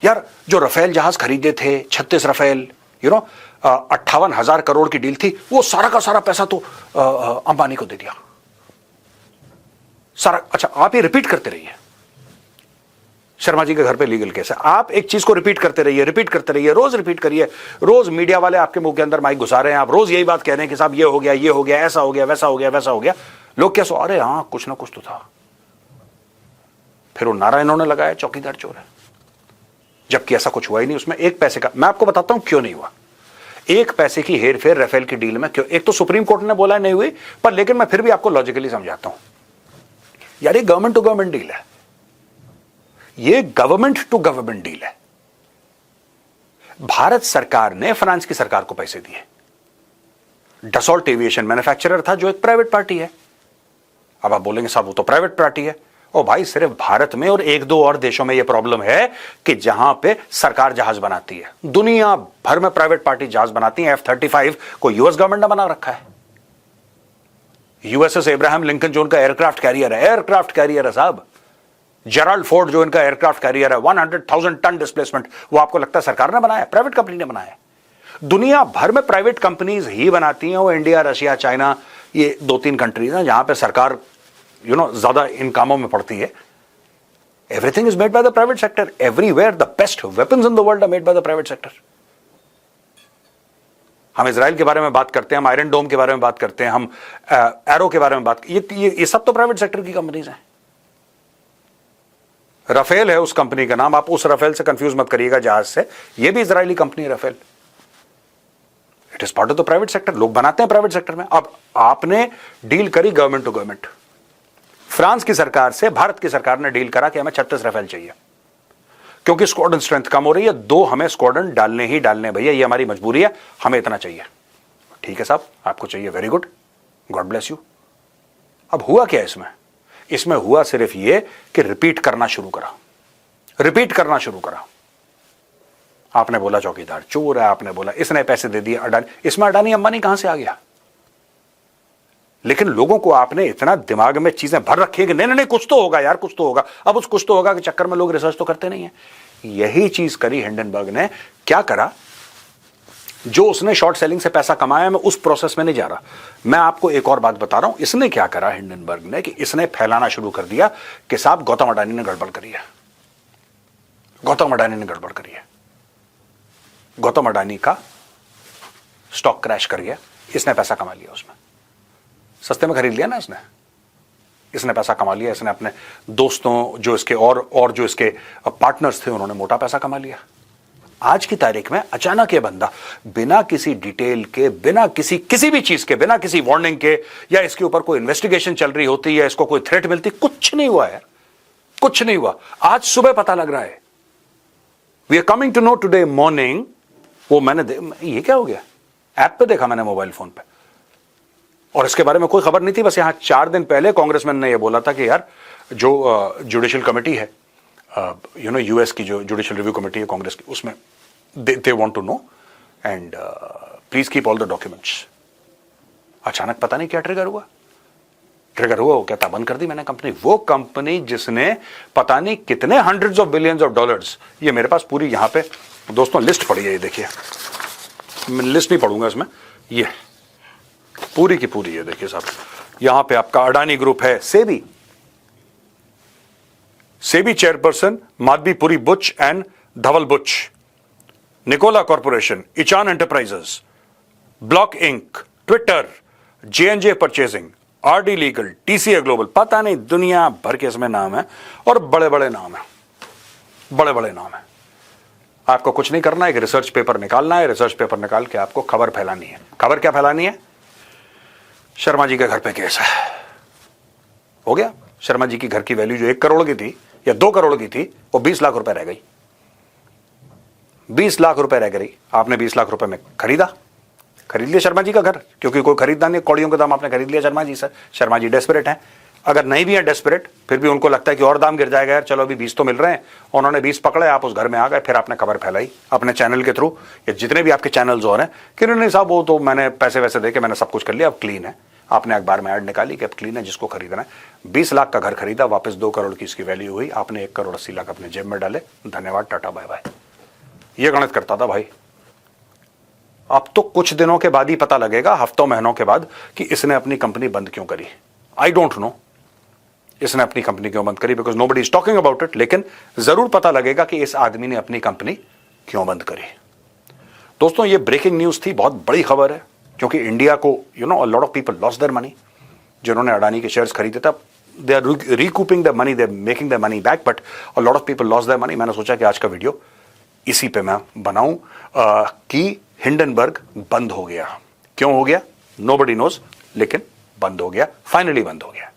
यार जो रफेल जहाज खरीदे थे 36 रफेल 58,000 करोड़ की डील थी, वो सारा का सारा पैसा तो अंबानी को दे दिया सारा। अच्छा, आप ये रिपीट करते रहिए, शर्मा जी के घर पे लीगल केस है, आप एक चीज को रिपीट करते रहिए, रोज रिपीट करिए, रोज मीडिया वाले आपके मुंह के अंदर माइक घुसा रहे हैं, आप रोज यही बात कह रहे हैं कि साहब ये हो गया, ऐसा हो गया, वैसा हो गया, वैसा हो गया। लोग क्या सो, अरे हाँ कुछ ना कुछ तो था। फिर वो नारा इन्होंने लगाया चौकीदार चोर है, जबकि ऐसा कुछ हुआ ही नहीं उसमें एक पैसे का। मैं आपको बताता हूं क्यों नहीं हुआ। एक पैसे की हेरफेर राफेल की डील में क्यों? एक तो सुप्रीम कोर्ट ने बोला नहीं हुई, पर लेकिन मैं फिर भी आपको लॉजिकली समझाता हूं। यार ये गवर्नमेंट टू गवर्नमेंट डील है, ये गवर्नमेंट टू गवर्नमेंट डील है। भारत सरकार ने फ्रांस की सरकार को पैसे दिए। डसॉल्ट एविएशन मैन्युफैक्चरर था जो एक प्राइवेट पार्टी है। अब आप बोलेंगे साहब वो तो प्राइवेट पार्टी है। ओ भाई, सिर्फ भारत में और एक दो और देशों में यह प्रॉब्लम है कि जहां पे सरकार जहाज बनाती है। दुनिया भर में प्राइवेट पार्टी जहाज बनाती है। F-35 को यूएस गवर्नमेंट ने बना रखा है। यूएसएस एब्राहम लिंकन जो उनका एयरक्राफ्ट कैरियर है साहब। जेराल्ड फोर्ड जो इनका एयरक्राफ्ट कैरियर है, 100,000 टन डिस्प्लेसमेंट, वो आपको लगता है सरकार ने बनाया? प्राइवेट कंपनी ने बनाया। दुनिया भर में प्राइवेट कंपनीज ही बनाती हैं। वो इंडिया, रशिया, चाइना, ये 2-3 कंट्रीज हैं जहां पे सरकार ज्यादा इन कामों में पड़ती है। Everything is made by the private sector. Everywhere the best weapons in the world are made by the private sector. हम इजराइल के बारे में बात करते हैं, हम आयरन डोम के बारे में बात करते हैं, हम एरो के बारे में बात, ये सब तो प्राइवेट सेक्टर की कंपनीज हैं। राफेल है उस कंपनी का नाम, आप उस राफेल से कंफ्यूज मत करिएगा जहाज से। ये भी इजरायली कंपनी है Rafael. It is part of the private sector. लोग बनाते हैं प्राइवेट सेक्टर में। अब आपने डील करी गवर्नमेंट टू गवर्नमेंट। फ्रांस की सरकार से भारत की सरकार ने डील करा कि हमें 36 राफेल चाहिए क्योंकि स्क्वाड्रन स्ट्रेंथ कम हो रही है। 2 हमें स्क्वाड्रन डालने ही डालने भैया, ये हमारी मजबूरी है, हमें इतना चाहिए। ठीक है साहब, आपको चाहिए, very good, God bless you. अब हुआ क्या इसमें हुआ सिर्फ ये कि रिपीट करना शुरू करा। आपने बोला चौकीदार चोर है, आपने बोला इसने पैसे दे दिए अडानी। इसमें अडानी अंबानी कहां से आ गया? लेकिन लोगों को आपने इतना दिमाग में चीजें भर रखी है कि नहीं कुछ तो होगा यार, कुछ तो होगा। अब उस कुछ तो होगा के चक्कर में लोग रिसर्च तो करते नहीं है। यही चीज करी हिंडनबर्ग ने। क्या करा? जो उसने शॉर्ट सेलिंग से पैसा कमाया, मैं उस प्रोसेस में नहीं जा रहा। मैं आपको एक और बात बता रहा हूं। इसने क्या करा हिंडनबर्ग ने कि इसने फैलाना शुरू कर दिया कि साहब गौतम अडानी ने गड़बड़ करी है। गौतम अडानी का स्टॉक क्रैश कर गया, इसने पैसा कमा लिया, उसमें सस्ते में खरीद लिया ना इसने पैसा कमा लिया। इसने अपने दोस्तों जो इसके और जो इसके पार्टनर्स थे उन्होंने मोटा पैसा कमा लिया। आज की तारीख में अचानक ये बंदा बिना किसी डिटेल के, बिना किसी भी चीज के, बिना किसी वार्निंग के, या इसके ऊपर कोई इन्वेस्टिगेशन चल रही होती या इसको कोई थ्रेट मिलती, कुछ नहीं हुआ है, कुछ नहीं हुआ। आज सुबह पता लग रहा है। We are coming to know today morning. वो ये क्या हो गया? ऐप पे देखा मैंने, मोबाइल फोन पे, और इसके बारे में कोई खबर नहीं थी। बस यहां 4 दिन पहले कांग्रेसमैन ने यह बोला था कि यार जो जुडिशियल कमेटी है, यूएस की जो जुडिशियल रिव्यू कमेटी है कांग्रेस की, उसमें they want to know and please keep all the documents. अचानक पता नहीं क्या ट्रिगर हुआ, वो कहता बंद कर दी मैंने कंपनी। वो कंपनी जिसने पता नहीं कितने hundreds of billions of dollars, ये मेरे पास पूरी यहां पे दोस्तों लिस्ट पड़ी है, ये देखिए, मैं लिस्ट नहीं पढ़ूंगा इसमें, ये पूरी की पूरी है, देखिए साहब। यहां पे आपका अडानी ग्रुप है, SEBI chairperson Madhavi Puri Buch and Dhaval Buch, Nikola corporation, Icahn enterprises, Block Inc, Twitter, J&J purchasing, RD legal, TCA global, पता नहीं दुनिया भर के इसमें नाम है, और बड़े बड़े नाम है। आपको कुछ नहीं करना है, एक रिसर्च पेपर निकालना है। रिसर्च पेपर निकाल के आपको खबर फैलानी है। खबर क्या फैलानी है? शर्मा जी के घर पे केस है, हो गया। शर्मा जी की घर की वैल्यू जो 1 करोड़ की थी या 2 करोड़ की थी, वो 20 लाख रुपए रह गई। 20 लाख रुपए रह गई। आपने 20 लाख रुपए में खरीद लिया शर्मा जी का घर, क्योंकि कोई खरीदना नहीं, कौड़ियों के दाम आपने खरीद लिया शर्मा जी से। शर्मा जी डेस्परेट हैं। अगर नहीं भी है डेस्परेट, फिर भी उनको लगता है कि और दाम गिर जाएगा यार, चलो अभी 20 तो मिल रहे हैं। उन्होंने 20 पकड़े, आप उस घर में आ गए, फिर आपने खबर फैलाई अपने चैनल के थ्रू, या जितने भी आपके चैनल्स हो रहे हैं कि नहीं साहब वो तो मैंने पैसे वैसे दे के मैंने सब कुछ कर लिया, अब क्लीन है। आपने अखबार में ऐड निकाली कि अब क्लीन है, जिसको खरीदना है। 20 लाख का घर खरीदा, वापस 2 करोड़ की इसकी वैल्यू हुई, आपने 1 करोड़ 80 लाख अपने जेब में डाले, धन्यवाद, टाटा बाय बाय। ये गणित करता था भाई। अब तो कुछ दिनों के बाद ही पता लगेगा, हफ्तों महीनों के बाद, कि इसने अपनी कंपनी बंद क्यों करी। आई डोंट नो इसने अपनी कंपनी क्यों बंद करी, because nobody is talking about it, लेकिन जरूर पता लगेगा कि इस आदमी ने अपनी कंपनी क्यों बंद करी। दोस्तों, ये ब्रेकिंग न्यूज थी, बहुत बड़ी खबर है, क्योंकि इंडिया को a lot of people lost their money, जिन्होंने अडानी के शेयर्स खरीदे थे। They are recouping the money, they are making the money back, but a lot of people lost their money. मैंने सोचा कि आज का वीडियो इसी पे मैं बनाऊं कि हिंडनबर्ग बंद हो गया। क्यों हो गया, नोबडी नोज, लेकिन बंद हो गया, फाइनली बंद हो गया।